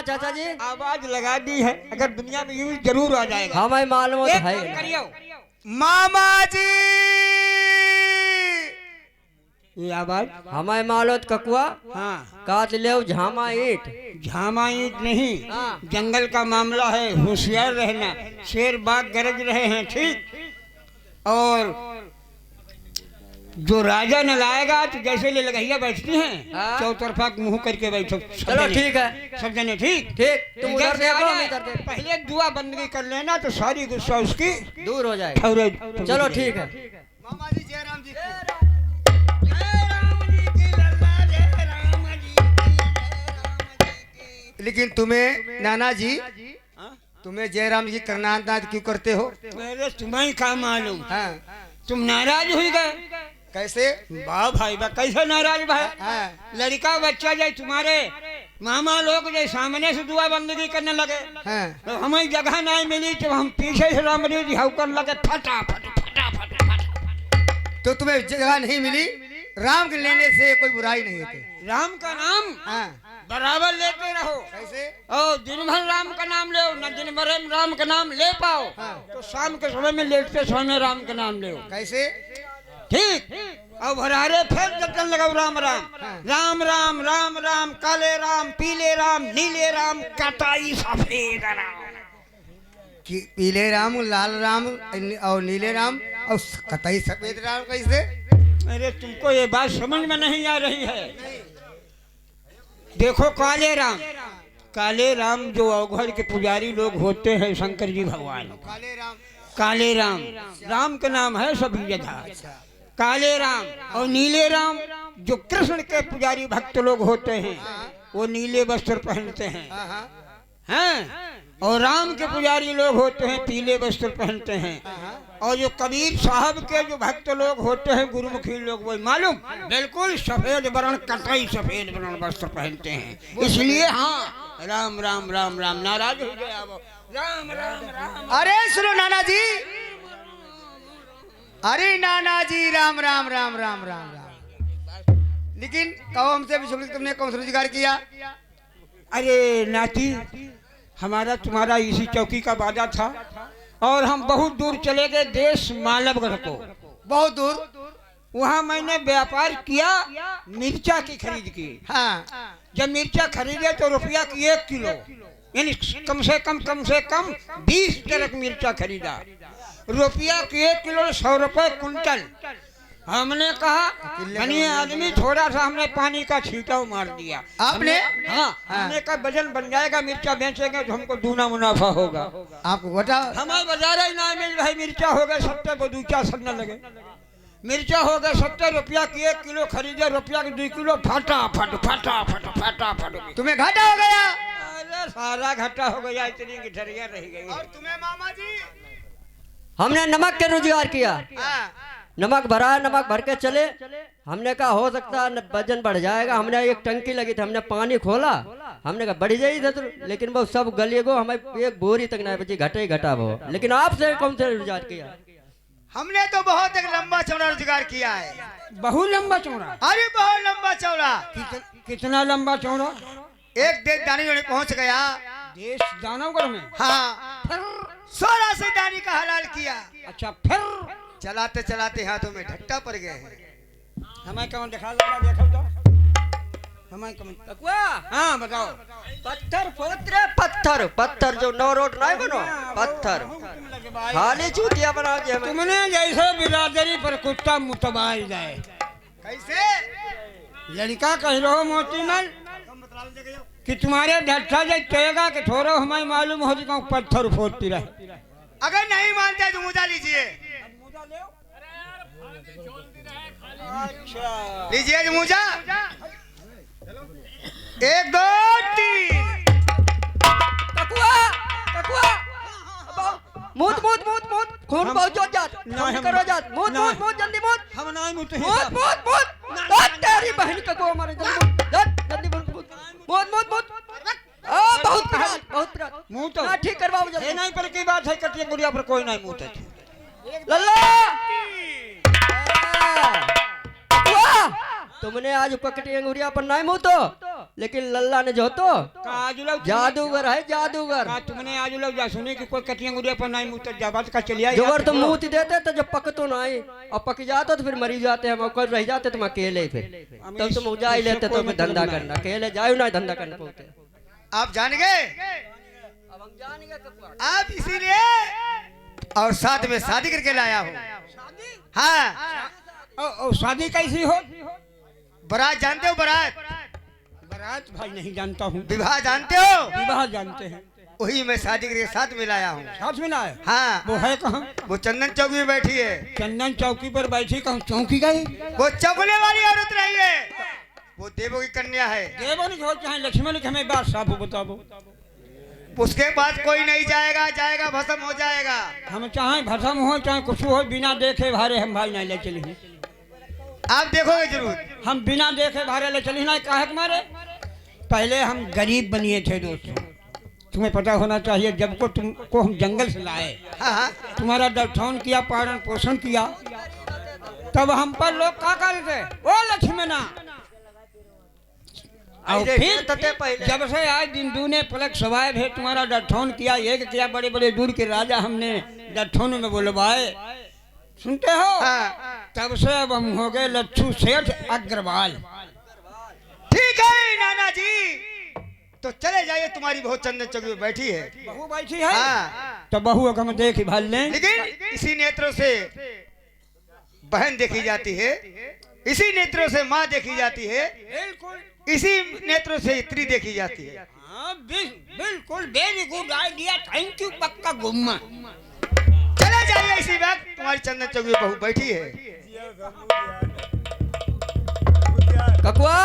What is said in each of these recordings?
चाचा जी, आवाज लगा दी है, अगर दुनिया में यूं जरूर आ जाएगा। हमें मालूम एक है। काम करियो, मामा जी ये आवाज हमें मालूम ककुआ हाँ काट ले झामा ईट। झामा ईट नहीं, हाँ। जंगल का मामला है, होशियार रहना। शेर बाघ गरज रहे हैं, ठीक। और जो राजा न लाएगा तो जैसे ले लगैया बैठती हैं, हाँ। चौतरफा मुंह करके बैठो। सब चलो जने। ठीक है, सब जने ठीक। ठीक। तुम इधर उधर से आ देखो, हम जाए, इधर देखो। पहले दुआ बंदगी कर लेना तो सारी गुस्सा उसकी दूर हो जाएगा। ठहरे। चलो ठीक है। मामा जी जयराम जी की। लेकिन तुम्हें नाना जी, तुम्हें जयराम जी करना आता क्यों करते हो? मेरे तुम्हें क्या मालूम, हाँ। तुम नाराज हो गए। कैसे? वाह भाई वाह, कैसे नाराज भाई? हाँ। लड़का बच्चा जाए तुम्हारे मामा लोग जो सामने से दुआ बंदगी करने लगे, हाँ। तो हमें जगह नहीं मिली तो हम पीछे से राम जी कर लगे फटाफट फटाफट फटाफट। तो तुम्हें जगह नहीं मिली, राम के लेने से कोई बुराई नहीं होती। राम का नाम हाँ। बराबर लेते रहो। कैसे? और दिन भर राम का नाम ले, न दिन भर राम का नाम ले पाओ तो शाम के समय में लेटते समय में राम का नाम ले। कैसे? ठीक। और भरारे फिर जतन लगाओ राम राम राम राम राम राम, काले राम, पीले राम, नीले राम, कटाई सफेद राम। कि पीले राम, लाल राम और नीले राम और कतई सफेद राम कैसे? अरे तुमको ये बात समझ में नहीं आ रही है। देखो काले राम, काले राम जो अवघड़ के पुजारी लोग होते हैं, शंकर जी भगवान काले राम। काले राम, राम का नाम है सभी जगह काले राम। और नीले राम जो कृष्ण के पुजारी भक्त लोग होते हैं, वो नीले वस्त्र पहनते हैं। हाँ हाँ। हैं? और राम के पुजारी लोग होते हैं, पीले वस्त्र पहनते हैं। और जो कबीर साहब के जो भक्त लोग होते हैं, गुरुमुखी लोग, वो मालूम बिल्कुल सफेद वर्ण, कटाई सफेद वर्ण वस्त्र पहनते हैं। इसलिए हाँ, राम राम राम राम। नाराज हो गया वो, राम राम राम। अरे सुनो नाना जी, अरे नाना जी राम राम राम राम राम राम। लेकिन कहो हमसे भी तुमने कौन सा रोजगार किया? अरे नाती, हमारा तुम्हारा इसी चौकी का वादा था और हम बहुत दूर चले गए, देश मालवगढ़ को। बहुत दूर? वहाँ मैंने व्यापार किया, मिर्चा की खरीद की। हाँ। जब मिर्चा खरीदे तो रुपया की 1 किलो, यानी कम से कम 20 ट्रक मिर्चा खरीदा। रुपया की 1 किलो 100 रुपए कुंटल। हमने कहा धनी आदमी, थोड़ा सा हमने पानी का छींटाव मार दिया। आपने? हाँ, हमने कहा वजन बन जाएगा, मिर्चा बेचेंगे तो हमको दूना मुनाफा होगा। आपको घटा? हमारे बाजार ही ना मिल भाई, मिर्चा हो गए 70, बदूचा सड़ने लगे। मिर्चा हो गए 70 रुपया की 1 किलो खरीदे, रुपया की 2 किलो फटाफट फटाफट फटाफट। तुम्हें घाटा हो गया? अरे सारा घाटा हो गया, इतनी गिठरिया रह गई। और तुम्हें मामा जी? हमने नमक के रोजगार किया। हाँ। नमक भरा, नमक भर के चले। हमने कहा हो सकता है वजन बढ़ जाएगा। हमने एक टंकी लगी थी, हमने पानी खोला, हमने कहा बढ़ जाई था तो, लेकिन वो सब गली को हमें एक बोरी तक नहीं बची, घटे ही घटा वो। लेकिन आपसे कौन से रोजगार किया? हमने तो बहुत एक लंबा चौड़ा रोजगार किया है। बहुत लंबा चौड़ा? अरे बहुत लंबा चौड़ा। कितना लंबा चौड़ा? एक देश दानी पहुंच गया। देश दानवगढ़ में? हाँ। 16 से दानी का हलाल किया। अच्छा, फिर चलाते चलाते हाथों में ढट्टा पड़ गए हैं। हमें कौन दिखा लगा, देखो तो हमें कौन। हाँ बताओ। पत्थर पोतरे, पत्थर पत्थर जो 9 रोड नहीं बनो, पत्थर खाली चूतिया बना के हमें। तुमने जैसे बिरादरी पर कुत्ता मुतबाई जाए। कैसे? लड़का कह रहो मोती मल कि तुम्हारे ढट्ठा जाएगा कि थोड़ा हमें मालूम हो जाएगा, पत्थर फोड़ती रहे। अगर नहीं मानते तो मुझा लीजिए। अच्छा लीजिए मुझा। 1 2 3। ककुआ ककुआ मूत मूत मूत मूत, खून पहुंचो जात, जल्दी करो जात, मूत मूत मूत, जल्दी मूत, हम नहीं मुते मूत मूत मूत। तेरी बहन ककुआ हमारे, जल्दी मूत, जल्दी मूत मूत मूत मूत। बहुत पिरात मुंह तो ठीक करवाओ जल्दी। ये नहीं पर की बात है, कटिया गुड़िया पर कोई नहीं मुते। लल्ला तुमने आज पकड़ी अंगुरिया पर नहीं मुँह तो लेकिन लल्ला ने जो तो आजुलव जादूगर है जादूगर। तुमने आजुलव जा सुनी कि कोई कटिया गुड़िया पर नहीं मुँह तक जाबात का चलिया जोगर तो मुंह देते तो जब पक तो ना आई और पक जाता तो फिर मरी जाते हम और रह जाते तुम अकेले फिर तब तुम जा ही लेते तो धंधा करना अकेले जाओ ना धंधा करना पड़ते। आप जान गए, अब हम जानेंगे आप इसीलिए और साथ में शादी करके लाया हूँ। हाँ, शादी कैसी हो? बारात जानते हो? बारात बारात भाई नहीं जानता हूँ। विवाह जानते हो? विवाह जानते हैं। वही मैं शादी करके साथ में लाया हूँ। साथ में लाए? हाँ। वो है कहाँ? वो चंदन चौकी में बैठी है। चंदन चौकी पर बैठी कहूँ चौकी गई? वो चौगने वाली औरत नहीं है, वो देवों की कन्या है। देवों की हो चाहे लक्ष्मण की, हमें बात साफ बताओ। उसके बाद कोई नहीं जाएगा, जाएगा भस्म हो जाएगा। हम चाहे भस्म हो चाहे कुछ हो, बिना देखे भारे हम भाई नहीं ले चली। आप देखोगे जरूर। हम बिना देखे भारे ले चली ना, काहे मारे? पहले हम गरीब बनिए थे दोस्तों, तुम्हें पता होना चाहिए। जब को तुमको हम जंगल से लाए, हाँ। तुम्हारा दर्शन किया, पालन पोषण किया, तब हम पर लोग क्या करते? ओ लक्ष्मणा। और फिर जब से आज दिन दूने पलक सवाए है, तुम्हारा दर्शन किया, एक किया, बड़े बड़े दूर के राजा हमने दर्शन में बुलवाए, सुनते हो? हाँ। तब से अब हम हो गए लच्छू सेठ अग्रवाल। ठीक है नाना जी, तो चले जाइए, तुम्हारी बहुत चंदन चौकी में बैठी है। बहू बैठी है? हाँ। तो बहू को हम देख भाल लें। लेकिन इसी नेत्रों से बहन देखी जाती है, इसी नेत्रों से माँ देखी जाती है, बिल्कुल इसी नेत्रों से स्त्री देखी जाती है। हाँ, बिल्कुल very good idea, thank you पक्का गुम्मा। चले जाइए, इसी वक्त तुम्हारी चंदन चौकी में बहू बैठी है। ककुआ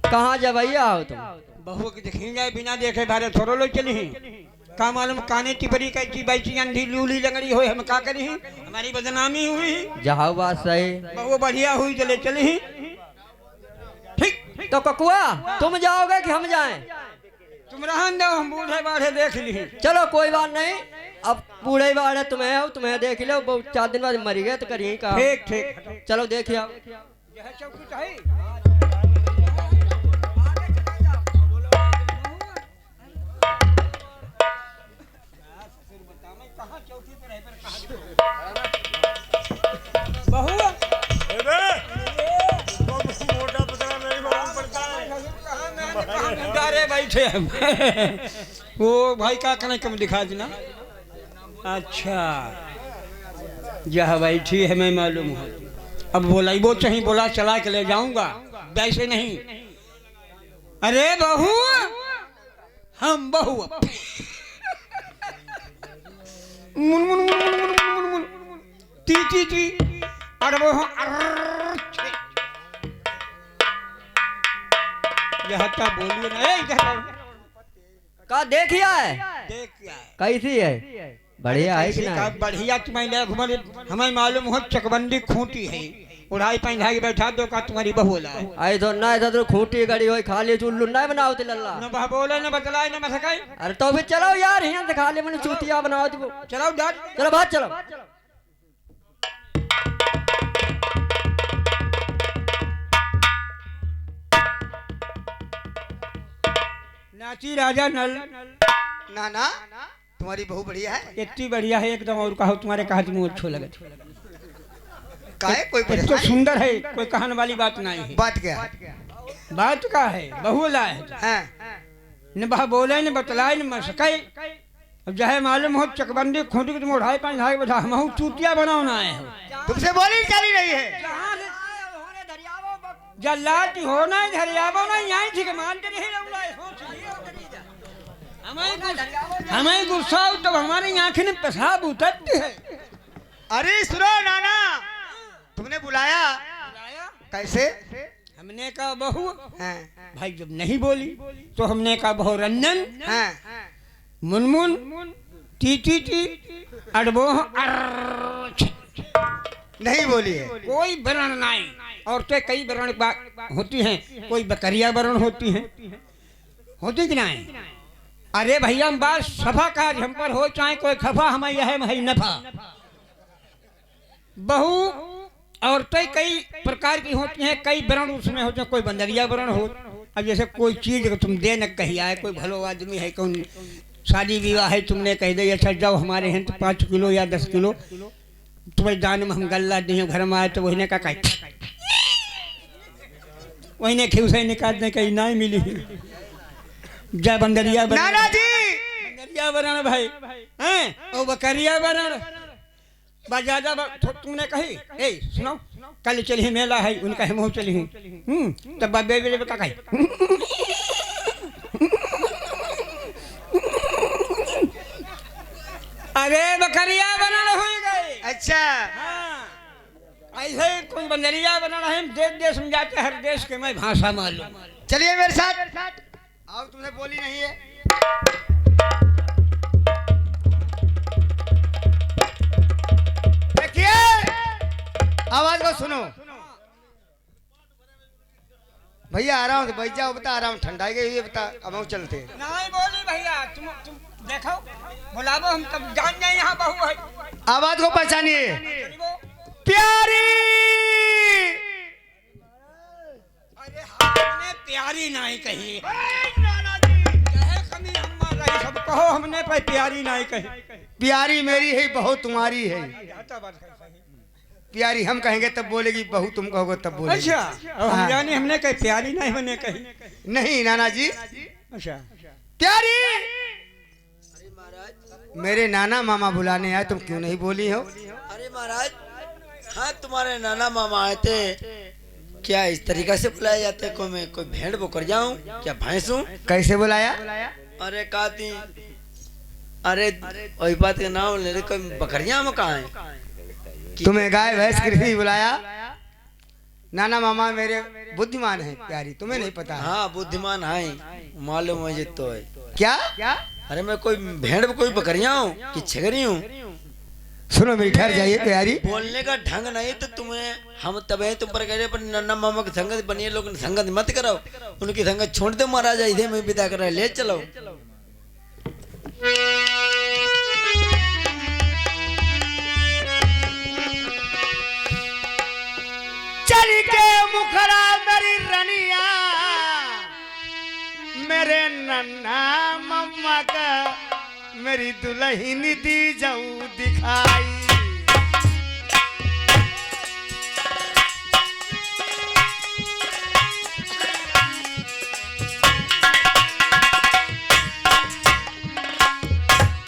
कहाँ जा भैया हो तुम? बहू की देखी जाए, बिना देखे भारे थोड़ो लो चली ही। का मालूम काने टिपरी कैसी बैठी अंधी लूली लगड़ी हो, हम का करी? हमारी बदनामी हुई। जहाँ बात सही। बहू बढ़िया हुई, चले चली ही। तो ककुआ तुम जाओगे कि हम जाएं? तुम रहन दो, हम बूढ़े बाढ़े देख ली। चलो कोई बात नहीं, अब बूढ़े बाढ़े तुम्हें हो, तुम्हें देख लो, 4 दिन बाद मरी गए तो करिए का। ठीक ठीक, चलो देखिए। बैठे हम। वो भाई का कने कम दिखा देना। अच्छा, जहाँ बैठी है मैं मालूम है। अब बोला वो चाहिए, बोला चला के ले जाऊंगा, वैसे नहीं। अरे बहू, हम बहू मुन मुन मुन मुन मुन मुन मुन ती ती ती, अरे वो बोलिए ना। का देखिया है? कैसी है? बढ़िया है कि ना? बढ़िया। तुम्हें घुमर हमें मालूम हो चकबंदी खूंटी है, उड़ाई पहना के बैठा दो का तुम्हारी बहू ला। आई तो ना इधर खूंटी गड़ी होई, खाली चुल्लू ना बनाओ ते लल्ला। न बह बोले न बतलाए न मसकाई। अरे तो फिर चलो यार, यहाँ से खाली मैंने चूतिया बनाओ दो। चलो डर, चलो बात चलो। नाची राजा नल। नाना तुम्हारी बहू बढ़िया है? इतनी बढ़िया है एकदम, और कहो तुम्हारे कहा मुँह अच्छो लगे। काहे कोई इतनी परेशानी? सुंदर है, कोई कहने वाली बात नहीं है। बात क्या है? बात का है, बहू लाए हाँ। न बह बोले न बतलाए न मसकाई। अब चाहे मालूम हो चकबंदी खूंटी की तुम उड़ाई पहना के बैठा, हम चूतिया बनाना आए हो। तुमसे बोली चली रही है। जल्लाती होना है, धरियाबो ना, यहीं ठीक मानते नहीं हमें गुस्सा हो तब हमारी आंखें में पेशाब उतरती है। अरे सुनो नाना, तुमने बुलाया कैसे? हमने कहा बहू। हाँ। भाई जब नहीं बोली तो हमने कहा बहू रंजन। हाँ। मुनमुन टी टी टी अड़बो नहीं बोली है। कोई वर्ण नहीं। औरतें कई वर्ण होती हैं, कोई बकरिया वर्ण होती हैं, होती कि नहीं? अरे भैया हम बात सफा का हम पर हो, चाहे कोई खफा, हमें यह है नफा। बहू औरतें कई प्रकार की होती हैं, कई वर्ण उसमें होते हैं, कोई बंदरिया वर्ण हो। अब जैसे कोई चीज अगर तुम दे न कही आए, कोई भलो आदमी है, कौन शादी विवाह है, तुमने कह दे अच्छा जाओ हमारे हैं तो 5 किलो या 10 किलो तुम्हें दान में हम गल्ला दिए, घर में आए तो वही ने का वही ने खिव से निकाल दे, कहीं नहीं मिली जय बंदरिया नाना जी बंदरिया वरण भाई हैं और बकरिया वरण ज्यादा तुमने कही ए सुनो कल चली मेला है, उनका हम चली तब बाबे बेले का कही अरे बकरिया वरण हो गए। अच्छा ऐसे कोई बंदरिया वरण है, देश देश में जाते, हर देश के मैं भाषा मालूम। चलिए मेरे साथ आओ, तुमने बोली नहीं है। देखिए आवाज को सुनो भैया, आ रहा हूँ बैठ जाओ, बता आ रहा हूँ, ठंडा गई ये बता, अब हम चलते। नहीं बोली भैया, तुम देखो बुलावो, हम तब जान जाए यहाँ बहू है। आवाज को पहचानिए। प्यारी, अरे हमने प्यारी नहीं कही, कमी हमारा सब कहो, हमने पर प्यारी नहीं कही। प्यारी मेरी है, बहू तुम्हारी है। प्यारी हम कहेंगे तब बोलेगी, बहू तुम कहोगे तब बोलेगी। अच्छा और हम जाने हमने कही प्यारी नहीं हमने कही। नहीं नाना जी। अच्छा प्यारी, मेरे नाना मामा बुलाने आए, तुम क्यों नहीं बोली हो? अरे महाराज, हाँ तुम्हारे नाना मामा आए थे, क्या इस तरीका से बुलाए जाते? को मैं कोई भेड़ बोकर जाऊं क्या, भैंस हूं? कैसे बुलाया? अरे कहती, अरे वही बात का नाम ले रहे, कोई बकरियां में कहाँ है? तुम्हें गाय भैंस कृषि बुलाया? नाना मामा मेरे बुद्धिमान है प्यारी, तुम्हें नहीं पता? हाँ बुद्धिमान है, मालूम मुझे तो है। क्या? अरे मैं कोई भेड़ कोई बकरियां हूँ कि छगरी हूँ? सुनो मेरी, ठहर जाइए प्यारी। बोलने का ढंग नहीं तो तुम्हें हम तबे तुम पर कह रहे, पर नन्ना मामा की संगत बनिए, लोग संगत मत कराओ, उनकी संगत छोड़ दो महाराजा, इधर मैं विदा कर रहा, ले चलो। चल के मुखरा मेरी रनिया, मेरे नन्ना मम्मा का मेरी दुल्हन दी जाऊं दिखाई।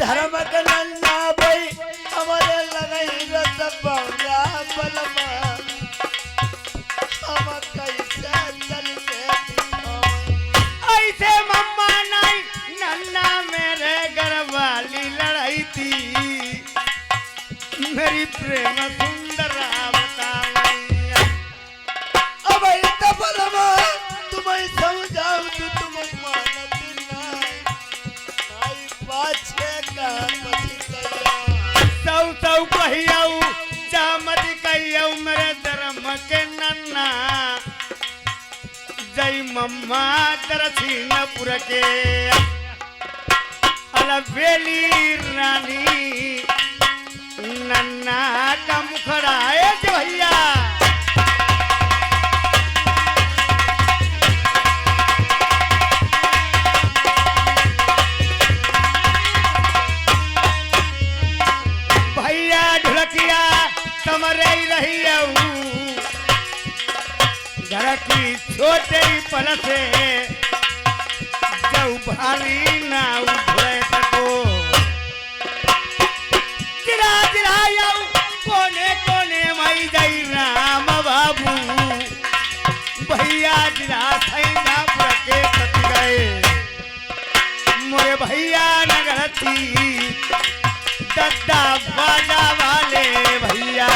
धर्म का नन्ना भाई हमारे लगई रस बंगा बलमा, हम कैसे चल के ऐसे मम्मा नहीं, नन्ना मेरे घर वाली लड़ाई थी, मेरी प्रेम सुंदर बताऊं। अब इतना बलमा तुम्हें समझाऊं तो तुम मानत नहीं, आई पाछे का पछितैया। सौ कहियऊ चामत कहियऊ मेरे धर्म के नन्ना, जय मम्मा दरसिंहपुर के अलबेली रानी, नन्ना का मुखड़ा है जो भैया। भैया ढुलकिया कमरे रही घर की छोटे पल से जब भारी ना उभरे सको, जिला जिला कोने कोने मई जाई राम बाबू, भैया जिला सैनापुर के सत गए, मोरे भैया नगर थी दद्दा बाजा वाले भैया।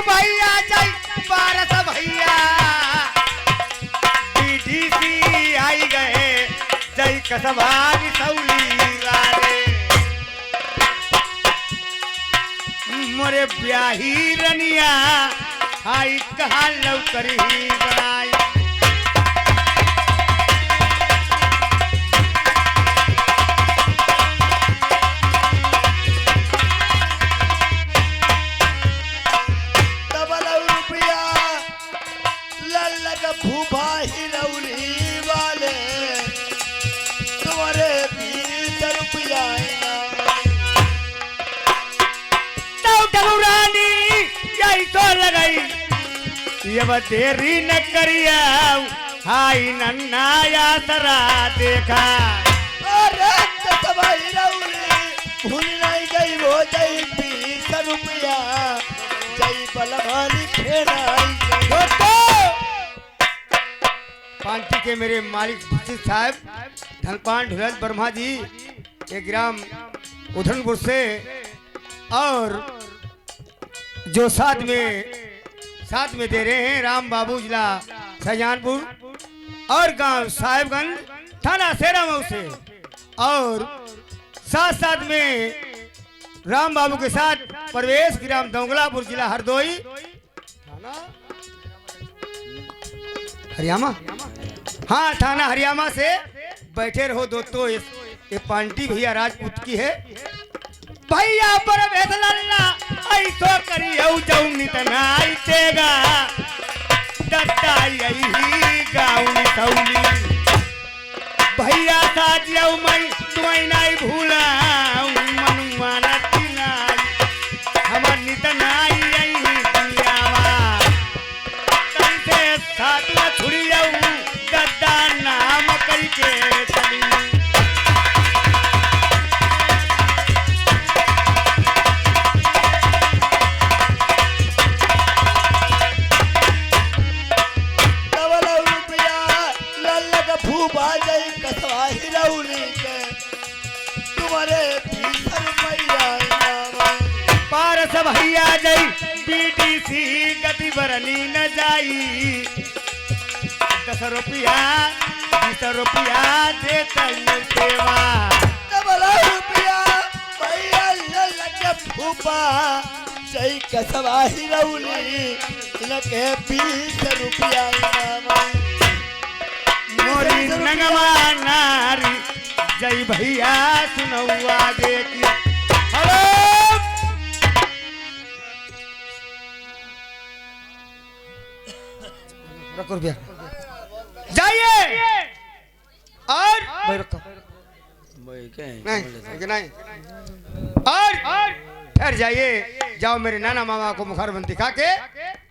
भैया जय पारस भैया, बीडीसी आई गए, जय कसबानी सौली वाले, मोरे ब्याही रनिया हाई कहा लौकर ही बनाई। डबल रुपया लल्लक भूपा हिरौली वाले तुम्हारे 20 रुपया रानी यही तो लगाई ये देरी न करिया हाई नन्ना या तरा देखा। अरे तबाही रौली भूल नहीं गई वो जई 20 रुपया जई बलवानी फेराई पांटी के मेरे मालिक साहब धनपान ढुलल वर्मा जी एक ग्राम उधनपुर से और जो साथ में दे रहे हैं राम बाबू जिला शाहजहानपुर और गांव साहेबगंज थाना सेरामऊ से और साथ में राम बाबू के साथ प्रवेश ग्राम दोंगलापुर जिला हरदोई थाना हरियाणा हाँ थाना हरियाणा से बैठे रहो दोस्तों। ये पांटी भैया राजपूत की है भैया पर भेदलल्ला ऐसो करियो जौनी तनाई तेगा दत्ता यही गाउनी तौली भैया साजियो मैं तुम्हें नहीं भूला मनुआ नतिनाई हमर नितनाई यही दियावा तैसे साथ में छुड़ियो दद्दा नाम करके चली। पारस भैया जई बीटीसी गति बरनी न जाई 10 रुपया 20 रुपया देता सेवा रुपया भैया लगे फूफा जई कसवा हिरौली लगे 20 रुपया मोरी नगमा नारी जय भैया सुनौआ देखी। हेलो रखो रुपया जाइए और नहीं और ठहर जाइए जाओ मेरे नाना मामा को मुखारबंद दिखा के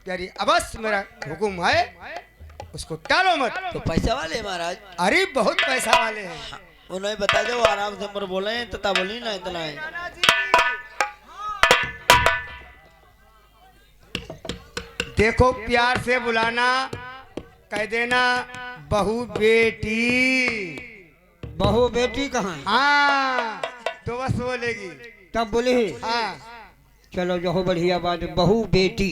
यारी अवश्य मेरा हुक्म है उसको टालो मत। तो पैसा वाले महाराज अरे बहुत पैसा वाले हैं उन्हें बता दो आराम से पर बोले तथा बोली ना इतना है। देखो प्यार से बुलाना कह देना बहू बेटी। बहू बेटी कहाँ? हाँ तो बस बोलेगी तब बोले हाँ चलो जो बढ़िया बात है बहू बेटी।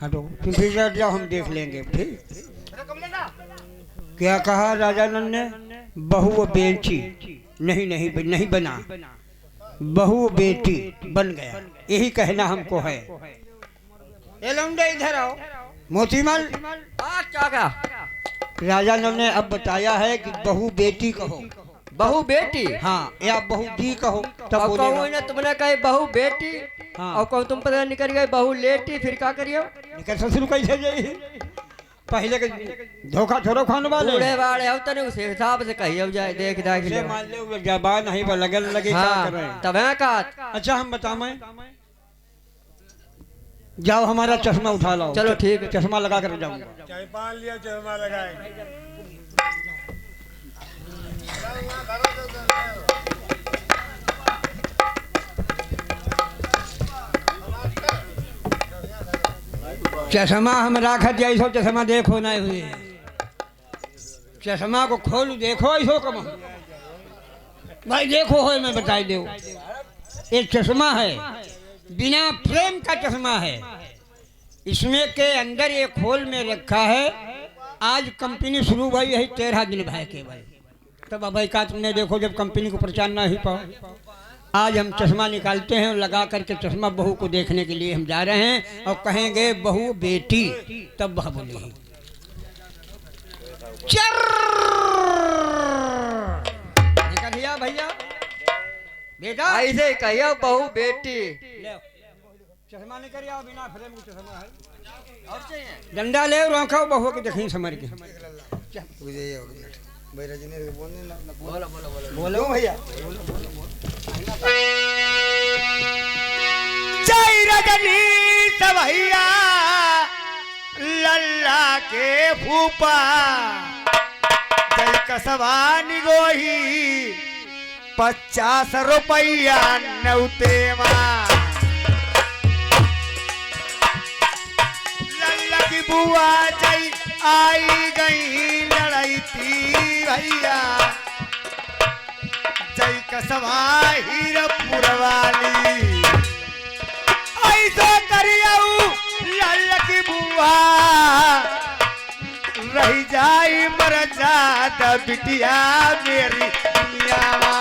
हटो तुम फिर जाओ हम देख लेंगे फिर। क्या कहा राजा नंद ने? बहू बेटी नहीं नहीं नहीं बना बहू बेटी बन गया यही कहना हमको है। ये लौंडे इधर आओ। मोतीमल क्या राजा नंद ने अब बताया है कि बहू बेटी कहो। बहू बेटी हाँ या बहू दी कहो तब अब कहूँ बोलेगा। ना तुमने कही बहू बेटी हाँ। और कहूँ तुम पता निकल गए बहू लेटी फिर क्या करियो निकल ससुर कैसे जाई? पहले के धोखा छोड़ो खाने वाले बूढ़े बाड़े हो तो उस हिसाब से कही अब जाए देख दाख से ले। मान ले वो जबान नहीं पर लगन लगे क्या कर रहे हाँ हैं। तब है का अच्छा हम बताएं जाओ हमारा चश्मा उठा लाओ। चलो ठीक है। चश्मा लगा कर जाऊंगा। चाय पान लिया चश्मा लगाए। चश्मा हम राखत ऐसो चश्मा देखो नहीं हुए चश्मा को खोल देखो ऐसो कम भाई देखो हो मैं बताई दो ये चश्मा है बिना फ्रेम का चश्मा है इसमें के अंदर एक खोल में रखा है। आज कंपनी शुरू हुई है 13 दिन भाई के भाई तब भाई का तुमने देखो जब कंपनी को प्रचार ना ही पाओ आज हम चश्मा निकालते हैं और लगा करके चश्मा बहू को देखने के लिए हम जा रहे हैं और कहेंगे बहू बेटी, तब वह बोलेगी चर। निकल भैया भैया बेटा ऐसे ही कहियो बहू बेटी। चश्मा नहीं करिए आओ, बिना फ्रेम के चश्मा है और चाहिए डंडा ले और आंखों बहू के देखी समझ के बोलो भैया। जय रजनी भैया लल्ला के फूफा जय कसवा निगोही 50 रुपया नौतेवा लल्ला की बुआ जय आई गई लड़ाई थी भैया जय कसवा हीरपुर वाली ऐसा करियाऊ लल्ला की बुआ रही जाई मर जात बिटिया मेरी दुनियावा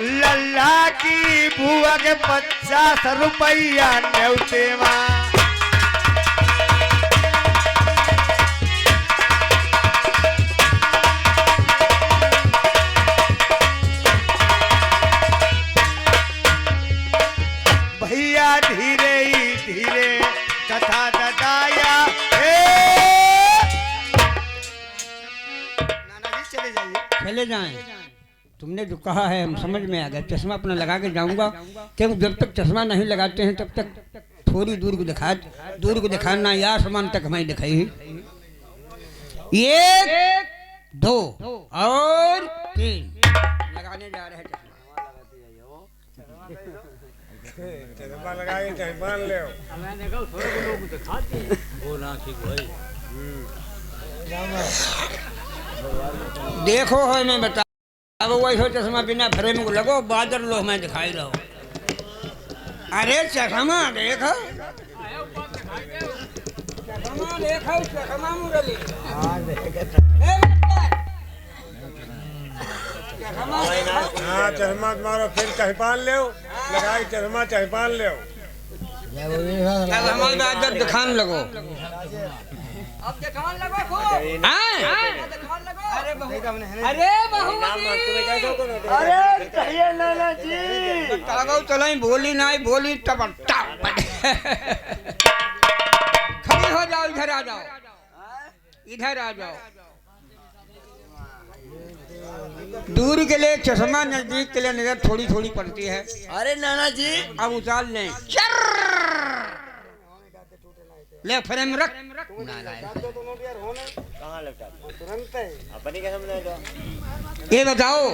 लल्ला की बुआ के 50 रुपया न्योतेवा भैया धीरे ही धीरे कथा ददाया नाना जी चले जाइए। चले जाएं, तुमने जो कहा है हम समझ में आ गया। चश्मा अपना लगा के जाऊंगा, क्योंकि जब तक चश्मा नहीं लगाते हैं तब तक थोड़ी दूर को दिखाना या आसमान तक हमें दिखाई। 1 2 और 3 लगाने जा रहे हैं चश्मा लगाए चाहे मान ले देखो है मैं बता अब वैसे चश्मा बिना फ्रेम को लगो बादर लो मैं दिखाई रहो। अरे चश्मा देखो चश्मा मुरली हाँ चश्मा तुम्हारा फिर चाहे पान ले लगाए चश्मा चाहे पान ले हमारे बादर दिखान लगो। अब दिखाने लगो खूब। अरे अरे चाहिए नाना जी चलो बोली ना बोली टप खड़ी हो जाओ, इधर आ जाओ, इधर आ जाओ। दूर के लिए चश्मा, नजदीक के लिए नजर थोड़ी थोड़ी पड़ती है। अरे नाना जी अब उतार लें। ले फ्रेम रख। ये बताओ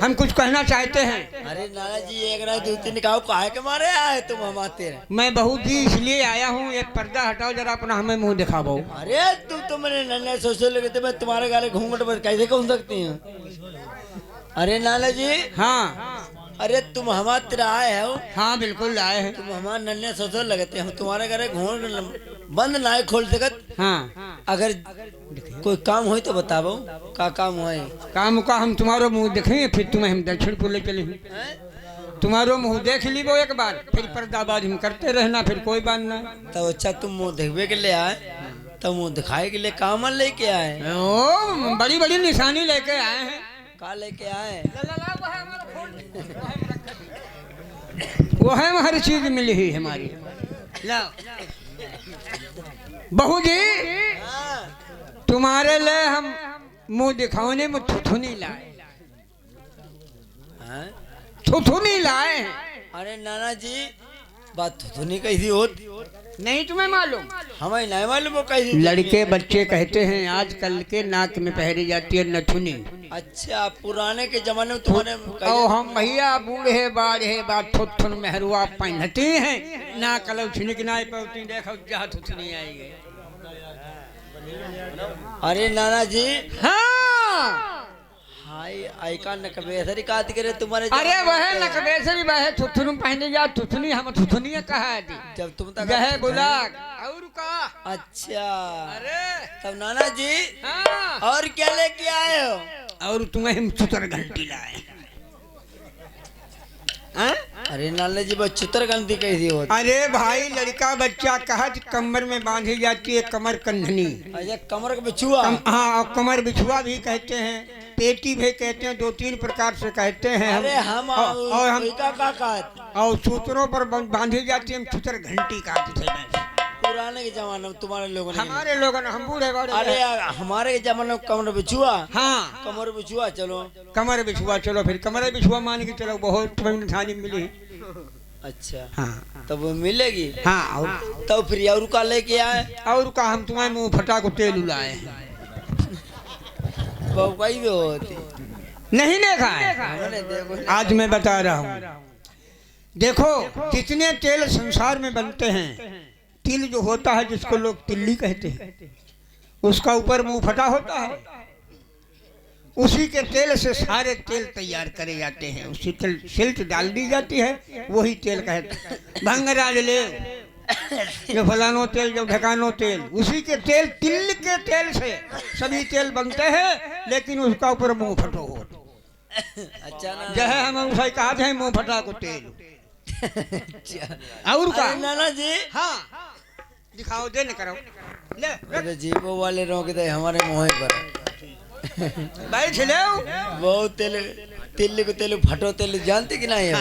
हम कुछ कहना चाहते हैं। अरे नाना जी एक रात 2-3 काऊ काहे के मारे आए तुम हम आते हैं। मैं बहू जी इसलिए आया हूँ, ये पर्दा हटाओ जरा, अपना हमें मुंह दिखाओ। अरे तुम तो मैंने नन्हे सोचो लगे थे मैं तुम्हारे गाले घूंघट पर कैसे घूम सकती हूँ। अरे नाना जी हाँ अरे तुम हमारे तेरा आए हो। हाँ बिल्कुल आए हैं। तुम हमारे नन्हे सोचो लगते हम तुम्हारे घर घूंघट बंद ना है खोल सकत। हाँ अगर कोई काम हो तो बताओ का काम हो। काम का हम तुम्हारो मुंह देखेंगे, फिर तुम्हें हम दक्षिणपुर ले चले। तुम्हारो मुंह देख ली वो एक बार, फिर पर्दाबाज हम करते रहना, फिर कोई बात ना। तब अच्छा तुम मुंह देखने के लिए आए, तब मुंह दिखाए के लिए काम लेके आए। ओ बड़ी बड़ी निशानी लेके आए हैं। का लेके आए? वो है हर चीज मिली ही हमारी। बहू जी तुम्हारे लिए हम मुंह दिखाने में थुथुनी लाए। थुथुनी लाए हैं। अरे नाना जी बात थुथुनी कैसी होती नहीं तुम्हें मालूम? हमें नहीं मालूम वो कैसी। लड़के बच्चे कहते हैं आजकल के नाक में पहनी जाती है नथुनी। अच्छा पुराने के जमाने में तुम्हारे और हम भैया बूढ़े बाढ़े बात थुथुन मेहरुआ पहनती हैं ना कल छिनिक नाई पौती देखो जहाँ थुथुनी आएगी। अरे नाना जी हाँ हाय आई का नकबेसरी काट करे तुम्हारे। अरे वह नकबेसरी वह थुथुन पहने जा थुथुनी हम थुथुनी कहा दी जब तुम तक गहे बुलाक और का। अच्छा अरे तब नाना जी हाँ और क्या लेके आए हो? और तुम्हें हम सुतर घंटी लाए। हैं? अरे नाना जी बस चित्र गलती कैसी होती। अरे भाई लड़का बच्चा कहत कमर में बांधी जाती है कमर कंधनी। अच्छा कमर का बिछुआ। हाँ और कमर बिछुआ भी कहते हैं, पेटी भी कहते हैं, 2-3 प्रकार से कहते हैं हम। अरे हम और हम का और सूत्रों पर बांधी जाती है, हम सूत्र घंटी कहते थे पुराने के जमाने में तुम्हारे लोगों ने। हमारे लोगों ने, हम बूढ़े बड़े। अरे यार हमारे के जमाने में कमर बिछुआ। हाँ कमर बिछुआ चलो। कमर बिछुआ चलो, फिर कमर बिछुआ मान के चलो, बहुत थानी मिली। अच्छा हाँ तब वो मिलेगी। हाँ और तब फिर और का लेके आए। और का हम तुम्हारे मुंह फटा को तेल उलाए बहुकाई भी होती नहीं देखा है। हमने देखो। आज मैं बता रहा हूँ, देखो जितने तेल संसार में बनते हैं, तिल जो होता है जिसको लोग तिल्ली कहते हैं, उसका ऊपर मुंह फटा होता है, उसी के तेल से सारे तेल तैयार करे जाते हैं। उसी तेल सिल्ट डाल दी जाती है, वही तेल कहते हैं। भंगराज ले जो फलानो तेल, जो ढकानो तेल, उसी के तेल, तिल के तेल से सभी तेल बनते हैं, लेकिन उसका ऊपर मुंह फटो हो। अच्छा ना। जो है हम उसे कहते हैं मुंह फटा को तेल। और का अरे नाना जी। हाँ दिखाओ, दे न करो ले अरे जीपो वाले रोकते हमारे मुँह पर। बैठ ले। बहुत तेल तिल को तेल फटो तेल जानते कि नहीं है।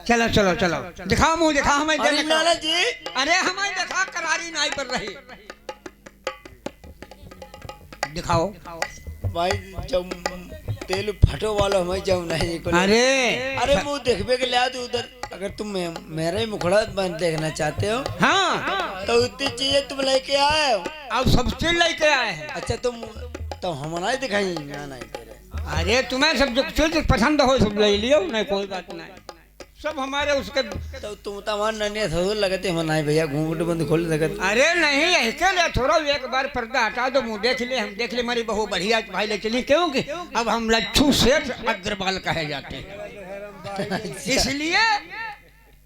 चलो चलो चलो दिखाओ, मुंह दिखा हमें दे अरे न नाना करो। जी। अरे हमें दिखा, करारी नहीं पर रही। दिखाओ भाई जब तेल फटो वाला हमें जब नहीं को। अरे मुँह देखबे के लिया तो उधर अगर तुम मेरा ही मुखड़ा बन देखना चाहते हो। हाँ तो उतनी चीजें तुम लेके आए हो। अब सब चीज लेके आए हैं। अच्छा तुम तो हमारा ही दिखाई ना नहीं तेरे। अरे तुम्हें सब जो चीज पसंद हो सब ले लियो, नहीं कोई बात नहीं, सब हमारे उसके। तो तुम तो हमारे नन्हे ससुर लगते हम नहीं भैया घूंघट बंद खोल सकते। अरे नहीं ऐसे ले, थोड़ा एक बार पर्दा हटा दो, मुंह देख ले, हम देख ले मेरी बहू बढ़िया भाई ले चली, क्योंकि अब हम लच्छू सेठ अग्रवाल कहे जाते हैं, इसलिए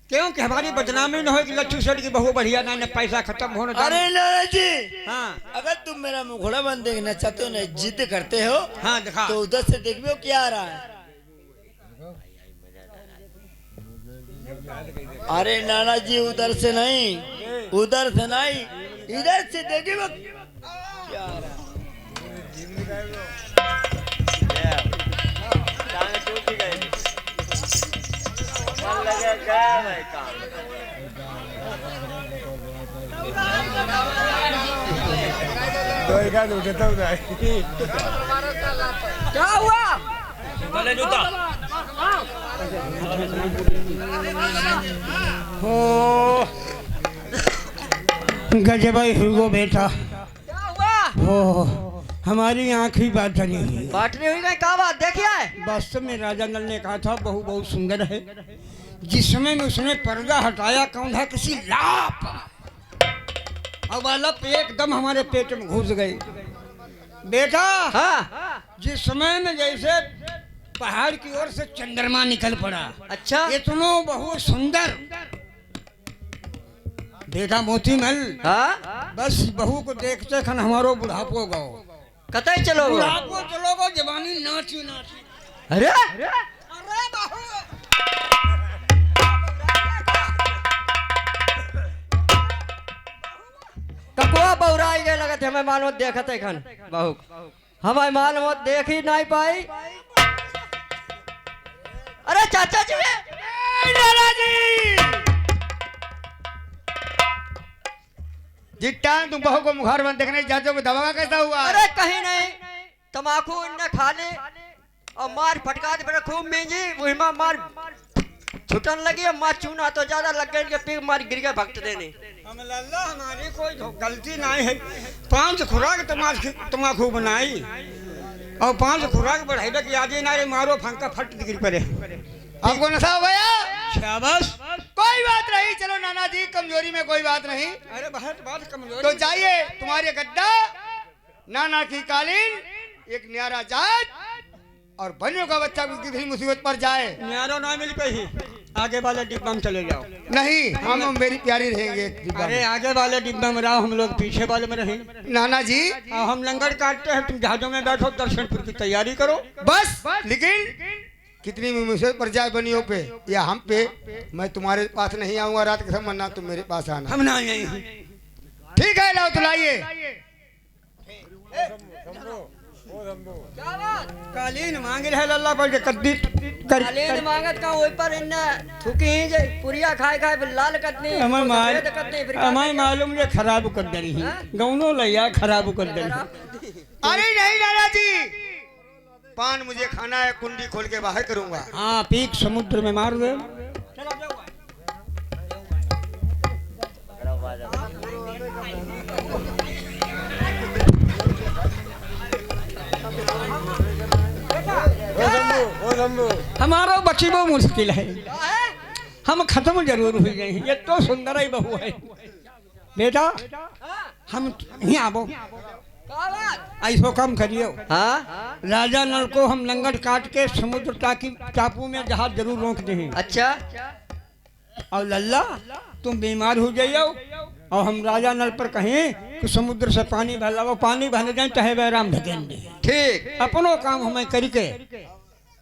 क्योंकि हमारी बदनामी न हो कि लच्छू सेठ की बहू बढ़िया ना, न पैसा खत्म होने। अरे नाना जी। हाँ अगर तुम मेरा मुखड़ा बंद देखना चाहते हो, ना जिद करते हो, हाँ दिखा। तो उधर से देखिए क्या आ रहा है। अरे नाना जी उधर से नहीं, उधर से नहीं, इधर से देखिए क्या आ रहा क्या हुआ? गजब हुई बेटा। क्या हुआ? हो हमारी आँख ही बात चली हुई। बाटनी हुई गई, क्या बात देखिए है? वास्तव में राजा नल ने कहा था बहू बहुत सुंदर है, जिस समय में उसने पर्दा हटाया कौंधा किसी लाप, और वह लप एकदम हमारे पेट में घुस गई। बेटा हाँ जिस समय में जैसे पहाड़ की ओर से चंद्रमा निकल पड़ा, अच्छा इतनो बहुत सुंदर बेटा मोती मल। हाँ बस बहू को देखते खन हमारो बुढ़ापो गो, कतई चलो बुढ़ापो चलो गो, जवानी नाची नाची। अरे अरे बहू ककुआ बौराई गए लगत हमें मालूम देखत है खन बहु हमें मालूम देख ही नहीं पाई। अरे चाचा जी जिस टाइम तुम बहू को मुखार बंद देखने जाते हो, दबा कैसा हुआ? अरे कहीं नहीं, तमाकू इनने खा ले और मार फटका दे खूब मींजी, वही मार छुटन लगी, मार चूना तो ज्यादा लग गई, इनके पीक मार गिर गए भक्त देने। हमारी कोई गलती नहीं है, 5 खुराक तमाकू बनाई और 5 खुराक बढ़ाई कि आज नारे मारो फंका फट गिर पड़े। आपको नशा हो गया? शाबाश। कोई बात नहीं, चलो नाना जी कमजोरी में कोई बात नहीं। अरे बहुत बात कमजोरी। तो जाइए, तुम्हारे गद्दा नाना की कालीन, एक न्यारा जाट और बनियों का बच्चा किसी मुसीबत पर जाए, न्यारो ना मिल कहीं, आगे वाले डिब्बा में चले जाओ। नहीं हम मेरी प्यारी रहेंगे डिब्बा अरे में। आगे वाले डिब्बा में रहो, हम लोग पीछे वाले में रहे। नाना जी हम लंगर काटते हैं, तुम जहाजों में बैठो, दर्शनपुर की तैयारी करो। बस, लेकिन कितनी भी मुसीबत पड़ जाए बनियों पे या हम पे, मैं तुम्हारे पास नहीं आऊंगा रात के समय, ना तुम मेरे पास आना। हम ना यही हैं। ठीक है, लाओ तो लाइए। कालीन मांग रहे लल्ला पर के कद्दी कर कालीन मांगत का ओइ पर इन्ने थूकी ही जे पुरिया खाए खाए फिर लाल कतनी हमारे मालूम ये खराब कर दे रही गौनो लैया खराब कर दे रही। अरे नहीं दादाजी, पान मुझे खाना है, कुंडी खोल के बाहर करूंगा। हाँ पीक समुद्र में मार दे। हमारा बची वो मुश्किल है, हम खत्म जरूर हो गए। ये तो सुंदर ही बहू है बेटा, हम यहाँ आवो ऐसो काम करियो। हाँ राजा नल को हम लंगट काट के समुद्र टापू में जहाज जरूर रोक दे। अच्छा और लल्ला तुम बीमार हो जाइयो और हम राजा नल पर कहें कि समुद्र से पानी भला, वो पानी भरने जाए चाहे वैराम धकेल दे। ठीक, अपनो काम हमें करके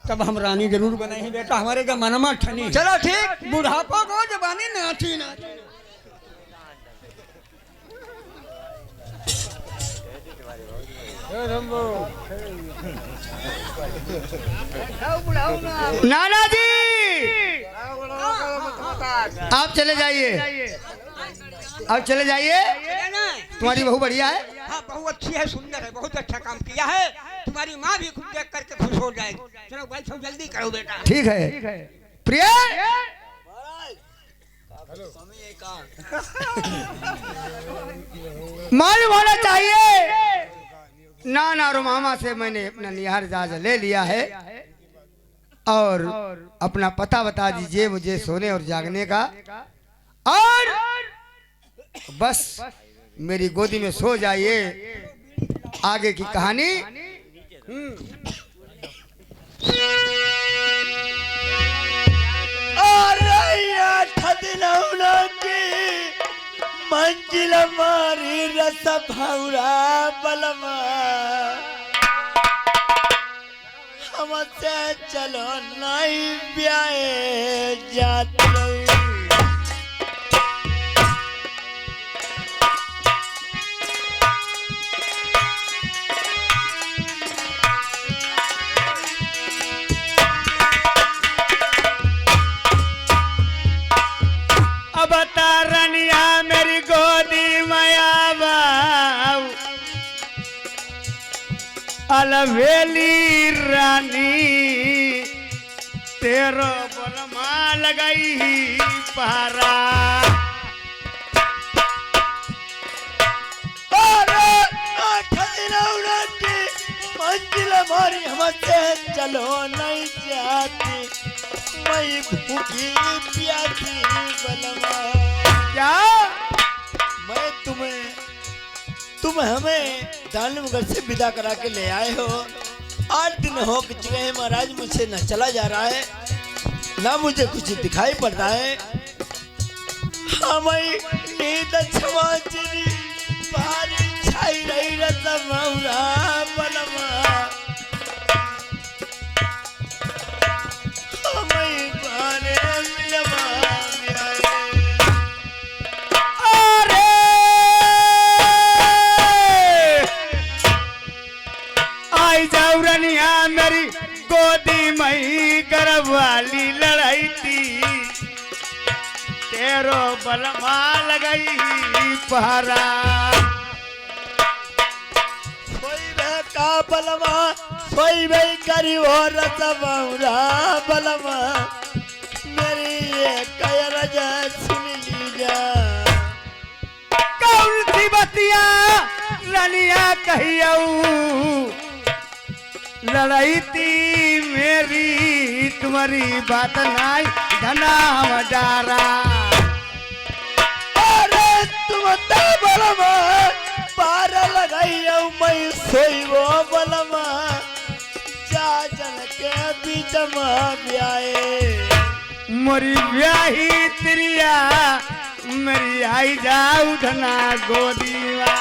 तब हम रानी जरूर बनाए बेटा, हमारे का मनमा ठनी। चलो ठीक। बुढ़ापा को जबानी नाची नाची। नाना जी आप चले जाइए, आप चले जाइए। तुम्हारी बहू बढ़िया है। हाँ बहू अच्छी है, सुंदर है, बहुत अच्छा काम किया है। तुम्हारी माँ भी खुद देख करके खुश हो जाएगी। चलो भाई सब जल्दी करो बेटा। ठीक है प्रिया, मालूम होना चाहिए नाना और मामा से मैंने अपना निहार जायजा ले लिया है और अपना पता बता दीजिए मुझे सोने और जागने का, और बस मेरी गोदी में सो जाइए। आगे की कहानी मंजिल मारी रस भौरा बलमा, हमसे चलो नहीं ब्याहे जात रनिया मेरी गोदी माया अलवेली रानी, तेरो बलमा लगाई पहरा। मंजिल हमारी हमसे चलो नहीं जाती, मैं भूखी प्यासी बलमा। क्या मैं तुम हमें दानवगढ़ से विदा करा के ले आए हो। 8 दिन हो चुके हैं महाराज, मुझसे न चला जा रहा है ना मुझे कुछ दिखाई पड़ता है। हमें नींद छमाचरी भारी छाई रही रस मौरा बलमा, हमें बारे मिलवा रनिया मेरी गोदी मई गर्भ वाली लड़ाई थी, तेरो बलमा लगाई पहरा। का बलमा सोई भाई करी वो रस मौरा बलमा, मेरी ये कयर सुन लीजा। कौन सी बतिया रनिया कहियऊ, लड़ाई थी मेरी तुम्हारी बात नाई धना डारा। अरे तुम तो बलमा पार लगाई मैं सोई वो बलमा, जा जन के बीच में ब्याहे मोरी ब्याही त्रिया मेरी आई जाऊ धना गोदीवा।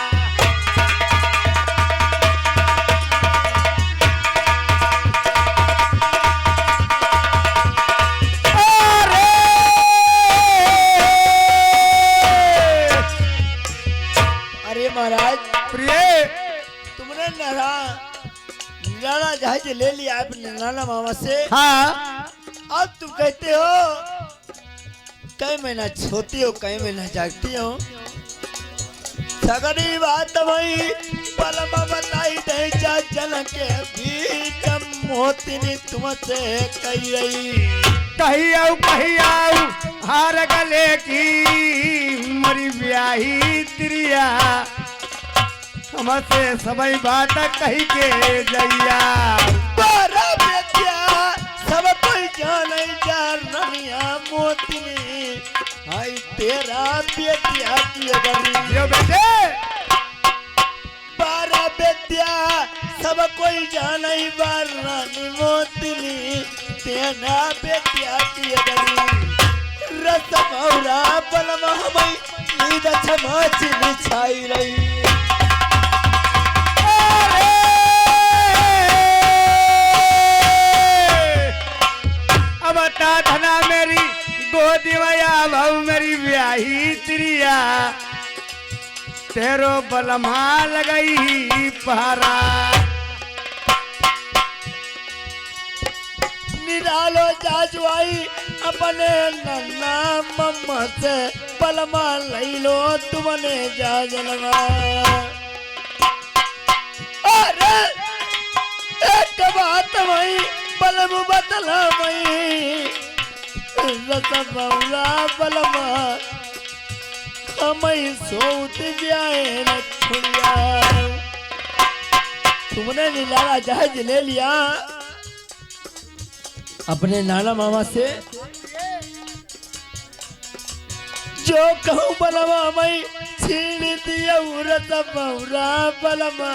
महाराज प्रिय तुमने निराला जहाज ले लिया अपने नाना मामा से। हाँ अब तुम कहते हो कई महीना सोती हो कई महीना जागती हो। सगरी बात भाई पलमा बताई दे जा जन के बीच मोतिनी तुमसे कही रही। कही आऊ हार गले की मरी ब्याही तिरिया हमसे सबई बात कही के जइया। बारा बेटिया सब कोई जाने जा रनिया मोतिनी आई तेरा बेटिया की गरी। यो बेटे बारा बेटिया सब कोई जाने बारानी मोतिनी तेरा बेटिया की गरी। रस मौरा बलमा हमें नींद छमाची निछाई रही। अब ता धना मेरी गोदी में भाऊ मेरी ब्याही तिरिया तेरो बलमा लगई पहरा। निरालो जाजुआई अपने नन्ना मम्मा से पलमा लई लो तुमने जा जलवा। अरे एक बात मई पलम बदला मई रस बौला पलमा हमें सोत जाए न छुड़िया। तुमने निराला जहाज ले लिया अपने नाना मामा से। जो कहूँ बलमा मैं छीन दिया रत बौरा बलमा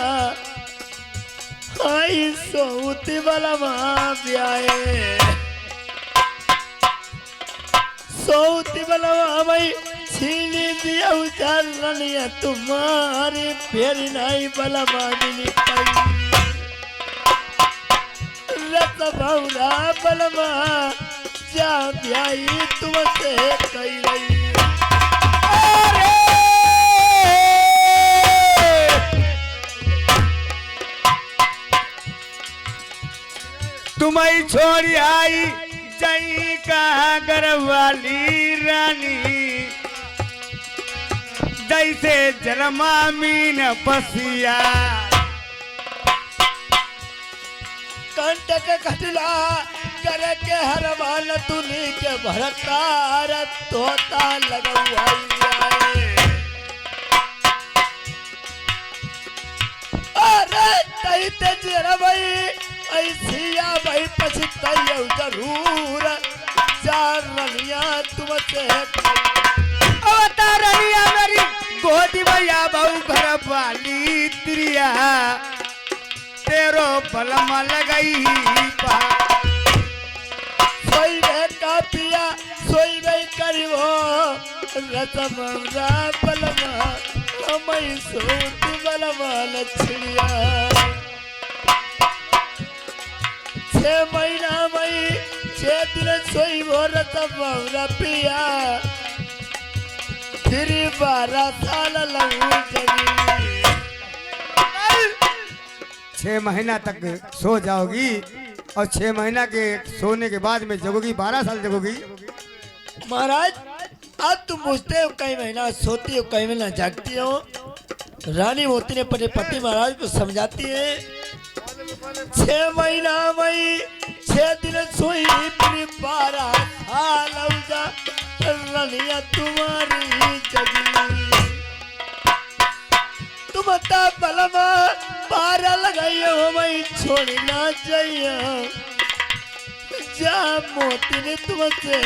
आई सोती बलमा ब्याए। सोती बलमा मैं छीन दिया रनिया तुम्हारी फेरी नहीं बलमा मिली पाई। रत भौरा बलमा जा ब्याई तुमसे कही रही। तुम्हें छोड़ी आई जई का घरवाली रानी जैसे जन्मा मीन बसिया। कंटक घटला करे के हरवान तुनी के भरतार तोता लगवाई। अरे तई ते जरबई ऐसिया भाई पछताई जरूर जा रनिया तुमसे। अवतार रनिया मेरी गोदी भैया बहु घर वाली तिरिया तेरो बलमा लगई पा। सोई वे का पिया सोई वे करिवो रतमरा बलमा हमें सोत बलमा लछड़िया। 6 महीना मई 6 दिन सोई वो रतमरा पिया फिर 12 साल लहू जगी। 6 महीना तक सो जाओगी और 6 महीना के सोने के बाद में जगोगी 12 साल जगोगी। महाराज अब तुम पूछते हो कई महीना सोती हो कई महीना जागती हो। रानी मोती ने अपने पति महाराज को समझाती है। 6 महीना मई 6 दिन सोई फिर 12 साल रनिया तुम्हारी जगी। तुम ता बलमा पारा लगाई हो मई छोड़ना चाहिए जा मोती ने तुमसे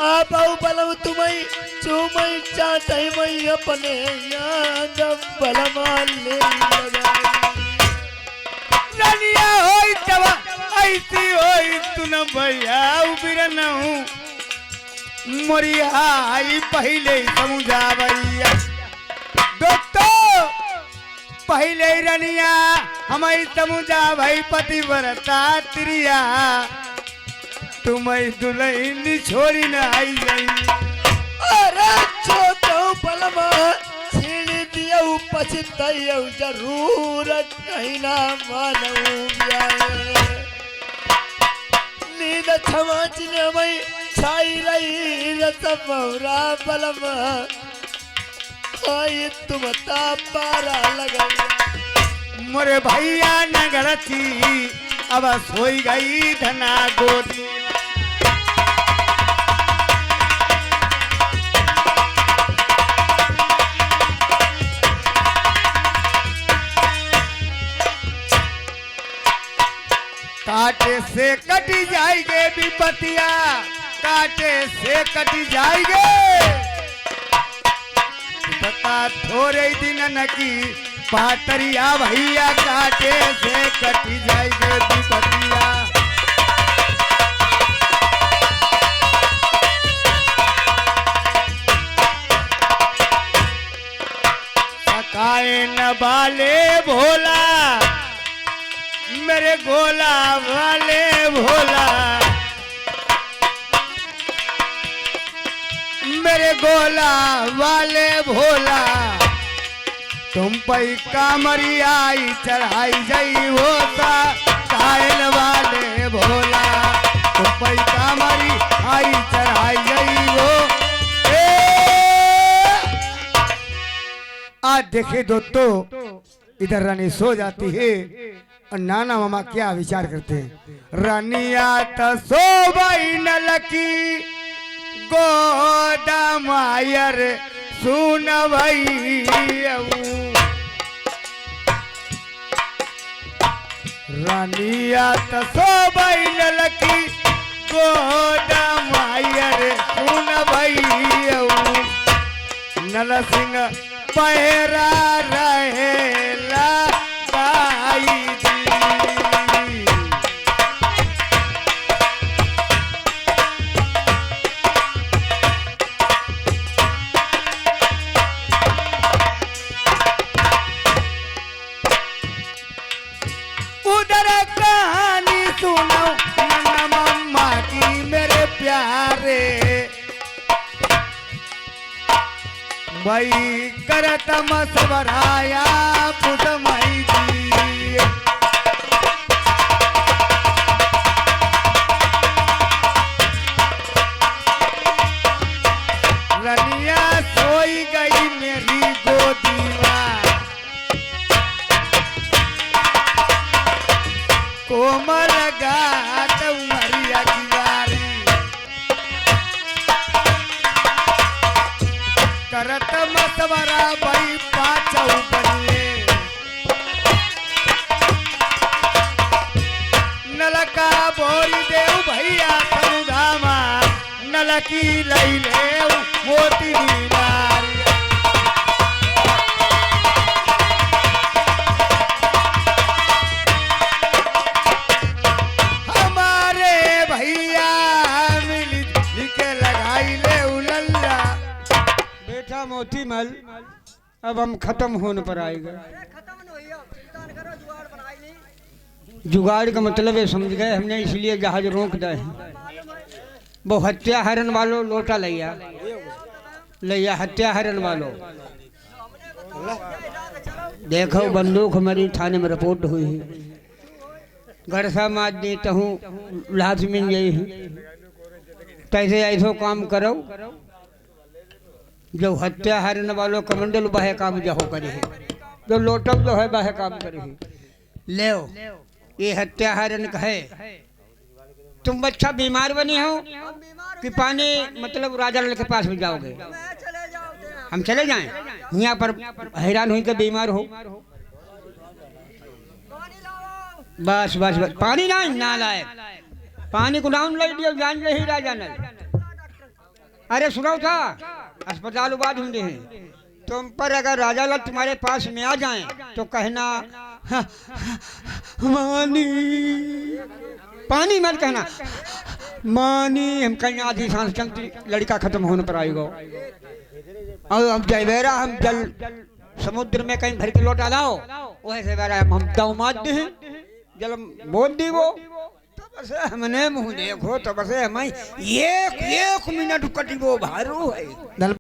आप बलम तुम्हें चूमई चाटई मई अपने याद बलमा ले रनिया होई तवा ऐसी होई तू न भैया उबिरनहु मोरी आई पहले समझा भैया। दोस्तों पहले रनिया हमें समझा भाई पति बरता तिरिया तुम्हें दुल्हन छोड़ी न आई जाई। अरे जो तो बताइए जरूर कहीं ना मानूं नींद छमाचने में छाई रही रसमौरा बलम आई तुम तापारा लगा मोरे भैया नगरती अब सोई गई धना गोदी काटे से कटी जाएंगे विपतिया काटे से कटी जाएंगे पता थोड़े दिन न की पाटरिया भैया काटे से कटी जाएंगे विपतिया सकाए न बाले भोला मेरे गोला वाले भोला मेरे गोला वाले भोला तुम पे कामरी आई चढ़ाई जाई होता कायन वाले भोला तुम पे कामरी आई चढ़ाई जाई हो आज देखे दोस्तों इधर रानी सो जाती है और नाना मामा क्या विचार करते हैं रानिया तो सो भाई न लकी गोदा मायर सुन भाई रानिया तो सो भाई न लकी गोदा मायर सुन भाई नल सिंह पहरा रहेला बाई उधर कहानी सुनो नन्ना मम्मा की मेरे प्यारे भाई करत मसवराया पुतमई जी रनिया सोई गई मेरी गोदीवा कोमल गात उमरिया की बारी करत मसवरा भाई पाचौ बनिए नलका बोरी देव भैया समुधामा नलकी लई ले मोती नारी हमारे भैया मिली के लगाई ले उलल्ला बेटा मोतीमल अब हम खत्म होने पर आएगा जुगाड़ का मतलब है समझ गए हमने इसलिए जहाज रोक दिए हैं वो हत्या हरण वालों लोटा लैया हत्या हरण वालों देखो बंदूक हमारी थाने में रिपोर्ट हुई है गड़सा मार देता हूँ लाश मिल गई है कैसे ऐसो काम करो जो हत्या हरण वालों कमंडल बहे काम जो करे है जो लोटक जो है बहे काम करे है ले ये हत्या हरण कहे तुम बच्चा बीमार बनी हो कि पानी मतलब राजा लाल के पास में जाओगे हम चले जाएं यहाँ पर हैरान हुई के बीमार हो बस बस बस पानी ना लाए पानी को डाउन ले दिया जान रही राजा ने अरे सुनाओ था अस्पताल बाद होंगे हैं तुम पर अगर राजा लाल तुम्हारे पास में आ जाएं तो कहना मानी पानी मत कहना मानी हम कहीं आधी सांस चलती लड़का खत्म होने पर आएगा और अब जयवेरा हम जल समुद्र में कहीं भर के लौटा लाओ वैसे वेरा हम दव मार दे जल बोल दी वो तो बस हमने मुंह देखो तो बस हमें एक मिनट कटी वो भारू है